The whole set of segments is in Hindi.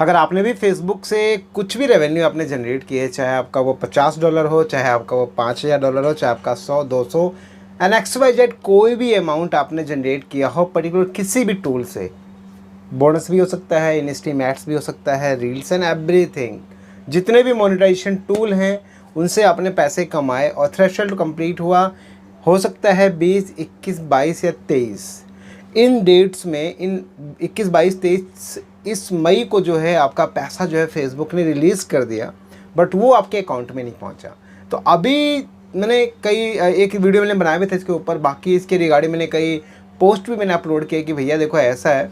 अगर आपने भी फेसबुक से कुछ भी रेवेन्यू आपने जनरेट किए, चाहे आपका वो $50 हो, चाहे आपका वो $5000 हो, चाहे आपका 100-200 एंड XYZ कोई भी अमाउंट आपने जनरेट किया हो पर्टिकुलर किसी भी टूल से, बोनस भी हो सकता है, इनस्टीमेट्स भी हो सकता है, रील्स एंड एवरीथिंग, जितने भी मोनेटाइजेशन टूल हैं उनसे आपने पैसे कमाए और थ्रेशोल्ड कंप्लीट हुआ, हो सकता है 20, 21, 22 या 23 इन डेट्स में, इन 21, 22, 23 इस मई को जो है आपका पैसा जो है फेसबुक ने रिलीज़ कर दिया, बट वो आपके अकाउंट में नहीं पहुंचा। तो अभी मैंने एक वीडियो मैंने बनाए हुए थे इसके ऊपर, बाकी इसके रिगार्डिंग मैंने कई पोस्ट भी मैंने अपलोड किए कि भैया देखो ऐसा है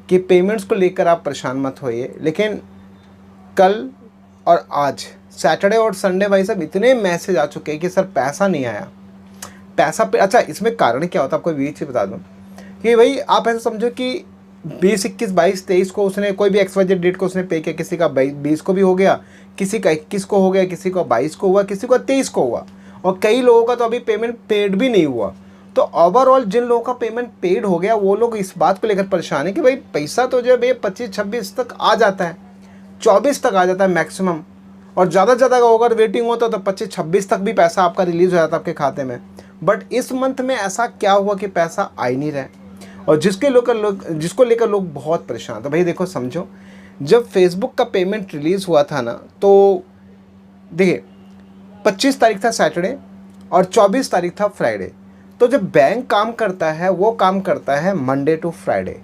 कि पेमेंट्स को लेकर आप परेशान मत होइए, लेकिन कल और आज सैटरडे और संडे भाई साहब इतने मैसेज आ चुके हैं कि सर पैसा नहीं आया, पैसा पे। अच्छा, इसमें कारण क्या होता है आपको बीच से बता दूं कि भाई आप ऐसा समझो कि 20, 21, 22, 23 को उसने कोई भी XYZ डेट को उसने पे किया, किसी का 20 को भी हो गया, किसी का 21 को हो गया, किसी को 22 को हुआ, किसी को 23 को हुआ, और कई लोगों का तो अभी पेमेंट पेड भी नहीं हुआ। तो ओवरऑल जिन लोगों का पेमेंट पेड हो गया वो लोग इस बात को लेकर परेशान है कि भाई पैसा तो जब ये 25-26 तक आ जाता है, 24 तक आ जाता है मैक्सिमम, और ज़्यादा से ज़्यादा अगर वेटिंग होता तो 25-26 तक भी पैसा आपका रिलीज़ हो जाता आपके खाते में। बट इस मंथ में ऐसा क्या हुआ कि पैसा आ ही नहीं रहा है, और जिसको लेकर लोग बहुत परेशान। तो भाई देखो समझो, जब फेसबुक का पेमेंट रिलीज़ हुआ था ना, तो देखिए 25 तारीख था सैटरडे और 24 तारीख था फ्राइडे। तो जब बैंक काम करता है वो काम करता है मंडे टू फ्राइडे,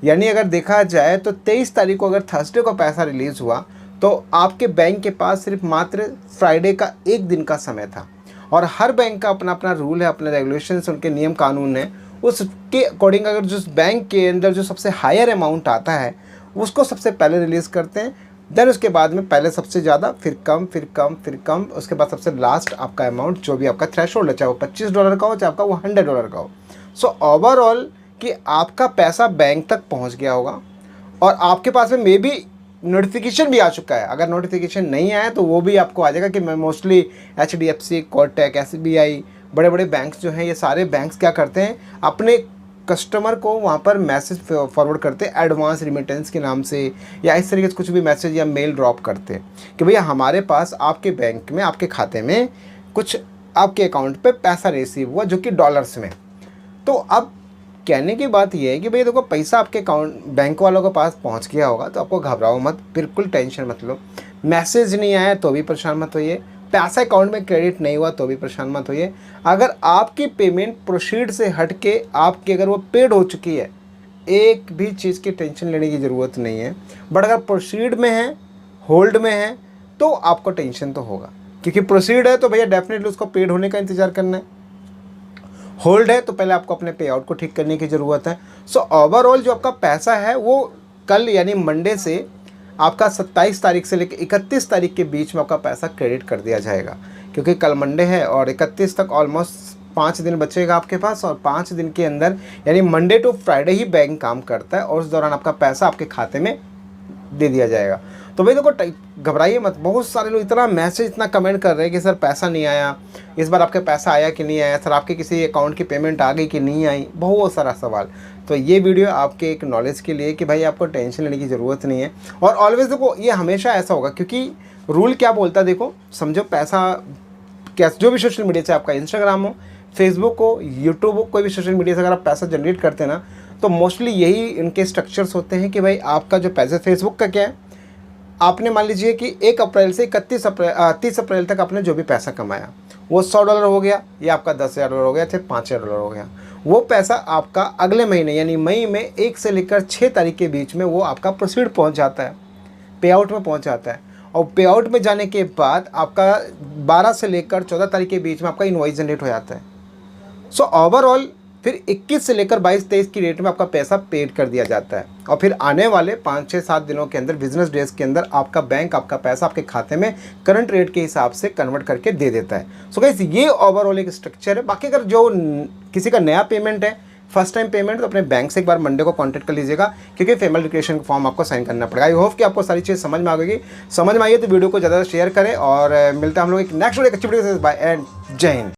यानी अगर देखा जाए तो 23 तारीख को अगर थर्सडे को पैसा रिलीज़ हुआ तो आपके बैंक के पास सिर्फ मात्र फ्राइडे का एक दिन का समय था। और हर बैंक का अपना अपना रूल है, अपने रेगुलेशंस, उनके नियम कानून है, उसके अकॉर्डिंग अगर जिस बैंक के अंदर जो सबसे हायर अमाउंट आता है उसको सबसे पहले रिलीज़ करते हैं, देन उसके बाद में पहले सबसे ज़्यादा, फिर कम, फिर कम, फिर कम, उसके बाद सबसे लास्ट आपका अमाउंट जो भी आपका थ्रेशोल्ड है, चाहे वो $25 का हो, चाहे आपका वो $100 का हो। सो ओवरऑल कि आपका पैसा बैंक तक पहुंच गया होगा और आपके पास में मे बी नोटिफिकेशन भी आ चुका है। अगर नोटिफिकेशन नहीं आया तो वो भी आपको आ जाएगा कि मैं मोस्टली HDFC, कोटक, SBI, बड़े बड़े बैंक्स जो हैं, ये सारे बैंक्स क्या करते हैं, अपने कस्टमर को वहाँ पर मैसेज फॉरवर्ड करते हैं एडवांस रिमिटेंस के नाम से, या इस तरीके से कुछ भी मैसेज या मेल ड्रॉप करते हैं कि भैया हमारे पास आपके बैंक में, आपके खाते में कुछ आपके अकाउंट पे पैसा रिसीव हुआ जो कि डॉलर्स में। तो अब कहने की बात यह है कि भैया देखो पैसा आपके अकाउंट बैंक वालों के पास पहुंच गया होगा तो आपको घबराओ मत, बिल्कुल टेंशन मत लो। मैसेज नहीं आया तो भी परेशान मत होइए, पैसा अकाउंट में क्रेडिट नहीं हुआ तो भी परेशान मत होइए। अगर आपकी पेमेंट प्रोसीड से हट के आपकी अगर वो पेड हो चुकी है, एक भी चीज़ की टेंशन लेने की ज़रूरत नहीं है। बट अगर प्रोसीड में है, होल्ड में है, तो आपको टेंशन तो होगा, क्योंकि प्रोसीड है तो भैया डेफिनेटली उसको पेड होने का इंतज़ार करना है, होल्ड है तो पहले आपको अपने पे आउट को ठीक करने की ज़रूरत है। सो ओवरऑल जो आपका पैसा है वो कल यानी मंडे से आपका 27 तारीख से लेकर 31 तारीख के बीच में आपका पैसा क्रेडिट कर दिया जाएगा, क्योंकि कल मंडे है और 31 तक ऑलमोस्ट 5 दिन बचेगा आपके पास, और 5 दिन के अंदर यानी मंडे टू फ्राइडे ही बैंक काम करता है और उस दौरान आपका पैसा आपके खाते में दे दिया जाएगा। तो भाई देखो घबराइए मत। बहुत सारे लोग इतना मैसेज, इतना कमेंट कर रहे हैं कि सर पैसा नहीं आया, इस बार आपके पैसा आया कि नहीं आया, सर आपके किसी अकाउंट की पेमेंट आ गई कि नहीं आई, बहुत सारा सवाल। तो ये वीडियो आपके एक नॉलेज के लिए कि भाई आपको टेंशन लेने की ज़रूरत नहीं है। और ऑलवेज देखो ये हमेशा ऐसा होगा, क्योंकि रूल क्या बोलता है देखो, समझो पैसा क्या, जो भी सोशल मीडिया से आपका इंस्टाग्राम हो, फेसबुक हो, यूट्यूब हो, कोई भी सोशल मीडिया से अगर आप पैसा जनरेट करते हैं ना, तो मोस्टली यही इनके स्ट्रक्चर्स होते हैं कि भाई आपका जो पैसा, फेसबुक का क्या है, आपने मान लीजिए कि 1 अप्रैल से 30 अप्रैल तक आपने जो भी पैसा कमाया वो $100 हो गया, या आपका $10,000 हो गया, थे $5,000 हो गया, वो पैसा आपका अगले महीने यानी मई में 1 से लेकर 6 तारीख के बीच में वो आपका प्रोसीड पहुंच जाता है, पे आउट में पहुंच जाता है। और पे आउट में जाने के बाद आपका 12 से लेकर 14 तारीख के बीच में आपका इनवॉइस जनरेट हो जाता है। सो ओवरऑल फिर 21 से लेकर 22-23 की रेट में आपका पैसा पेड कर दिया जाता है, और फिर आने वाले 5-6-7 दिनों के अंदर, बिजनेस डेज के अंदर, आपका बैंक आपका पैसा आपके खाते में करंट रेट के हिसाब से कन्वर्ट करके दे देता है। सो गाइस ये ओवरऑल एक स्ट्रक्चर है। बाकी अगर जो किसी का नया पेमेंट है, फर्स्ट टाइम पेमेंट, तो अपने बैंक से एक बार मंडे को कांटेक्ट कर लीजिएगा, क्योंकि फैमिली डिक्लेरेशन का फॉर्म आपको साइन करना पड़ेगा। आई होप कि आपको सारी चीज़ समझ में आ गई। समझ में आई है तो वीडियो को ज़्यादा शेयर करें, और मिलता है हम लोग एक नेक्स्ट वीडियो, अच्छी वीडियो से। बाय एंड जय हिंद।